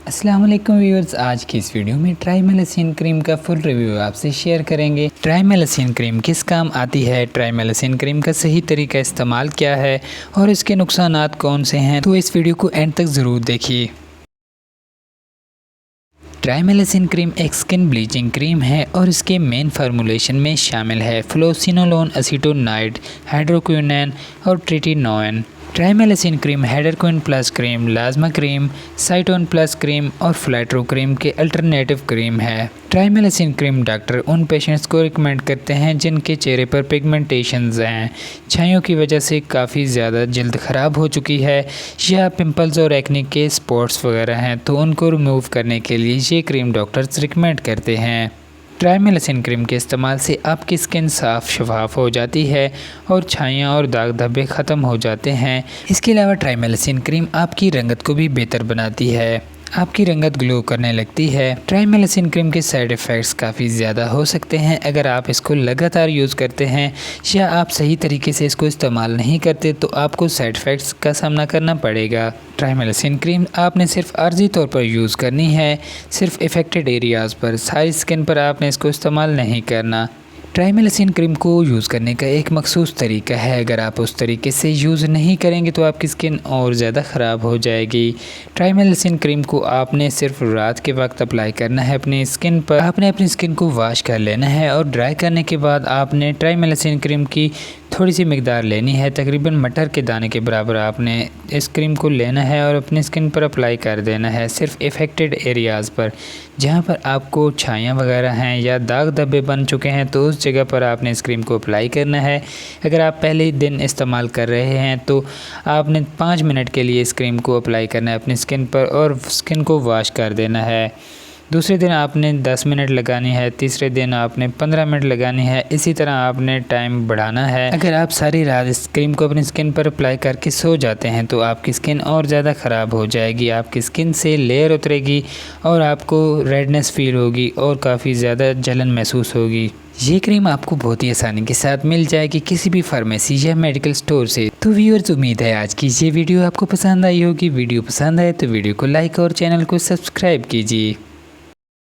अस्सलाम वालेकुम व्यूअर्स, आज की इस वीडियो में ट्राइमेलासिन क्रीम का फुल रिव्यू आपसे शेयर करेंगे। ट्राइमेलासिन क्रीम किस काम आती है, ट्राइमेलासिन क्रीम का सही तरीका इस्तेमाल क्या है और इसके नुकसानात कौन से हैं, तो इस वीडियो को एंड तक ज़रूर देखिए। ट्राइमेलासिन क्रीम एक स्किन ब्लीचिंग क्रीम है और इसके मेन फार्मूलेशन में शामिल है फ्लोसिनोलोन, एसीटोनाइड, हाइड्रोक्विनोन और ट्रिटिनोन। ट्राइमेलासिन क्रीम हेडरक्विन प्लस क्रीम, लाजमा क्रीम, साइटोन प्लस क्रीम और फ्लैट्रो क्रीम के अल्टरनेटिव क्रीम है। ट्राइमेलासिन क्रीम डॉक्टर उन पेशेंट्स को रिकमेंड करते हैं जिनके चेहरे पर पिगमेंटेशंस हैं, छाइयों की वजह से काफ़ी ज़्यादा जल्द ख़राब हो चुकी है या पिंपल्स और एक्ने के स्पॉट्स वगैरह हैं, तो उनको रिमूव करने के लिए ये क्रीम डॉक्टर्स रिकमेंड करते हैं। ट्राइमेलासिन क्रीम के इस्तेमाल से आपकी स्किन साफ़ शफाफ हो जाती है और छाइयाँ और दाग धब्बे ख़त्म हो जाते हैं। इसके अलावा ट्राइमेलासिन क्रीम आपकी रंगत को भी बेहतर बनाती है, आपकी रंगत ग्लो करने लगती है। ट्राइमेलासिन क्रीम के साइड इफ़ेक्ट्स काफ़ी ज़्यादा हो सकते हैं अगर आप इसको लगातार यूज़ करते हैं या आप सही तरीके से इसको इस्तेमाल नहीं करते तो आपको साइड इफ़ेक्ट्स का सामना करना पड़ेगा। ट्राइमेलासिन क्रीम आपने सिर्फ आर्जी तौर पर यूज़ करनी है, सिर्फ इफ़ेक्टेड एरियाज़ पर, सारी स्किन पर आपने इसको इस्तेमाल नहीं करना। ट्राइमेलासिन क्रीम को यूज़ करने का एक मखसूस तरीका है, अगर आप उस तरीके से यूज़ नहीं करेंगे तो आपकी स्किन और ज़्यादा ख़राब हो जाएगी। ट्राइमेलासिन क्रीम को आपने सिर्फ रात के वक्त अप्लाई करना है अपनी स्किन पर। आपने अपनी स्किन को वॉश कर लेना है और ड्राई करने के बाद आपने ट्राइमेलासिन क्रीम की थोड़ी सी मिकदार लेनी है, तकरीबन मटर के दाने के बराबर आपने इस क्रीम को लेना है और अपनी स्किन पर अप्लाई कर देना है, सिर्फ इफ़ेक्टेड एरियाज़ पर जहाँ पर आपको छाइयाँ वगैरह हैं या दाग धब्बे बन चुके हैं, तो उस जगह पर आपने इस क्रीम को अप्लाई करना है। अगर आप पहले दिन इस्तेमाल कर रहे हैं तो आपने 5 मिनट के लिए इस क्रीम को अप्लाई करना है अपनी स्किन पर और स्किन को वॉश कर देना है। दूसरे दिन आपने 10 मिनट लगानी है, तीसरे दिन आपने 15 मिनट लगानी है, इसी तरह आपने टाइम बढ़ाना है। अगर आप सारी रात इस क्रीम को अपनी स्किन पर अप्लाई करके सो जाते हैं तो आपकी स्किन और ज़्यादा ख़राब हो जाएगी, आपकी स्किन से लेयर उतरेगी और आपको रेडनेस फील होगी और काफ़ी ज़्यादा जलन महसूस होगी। ये क्रीम आपको बहुत ही आसानी के साथ मिल जाएगी किसी भी फार्मेसी या मेडिकल स्टोर से। तो व्यूअर्स, उम्मीद है आज की ये वीडियो आपको पसंद आई होगी। वीडियो पसंद आए तो वीडियो को लाइक और चैनल को सब्सक्राइब कीजिए।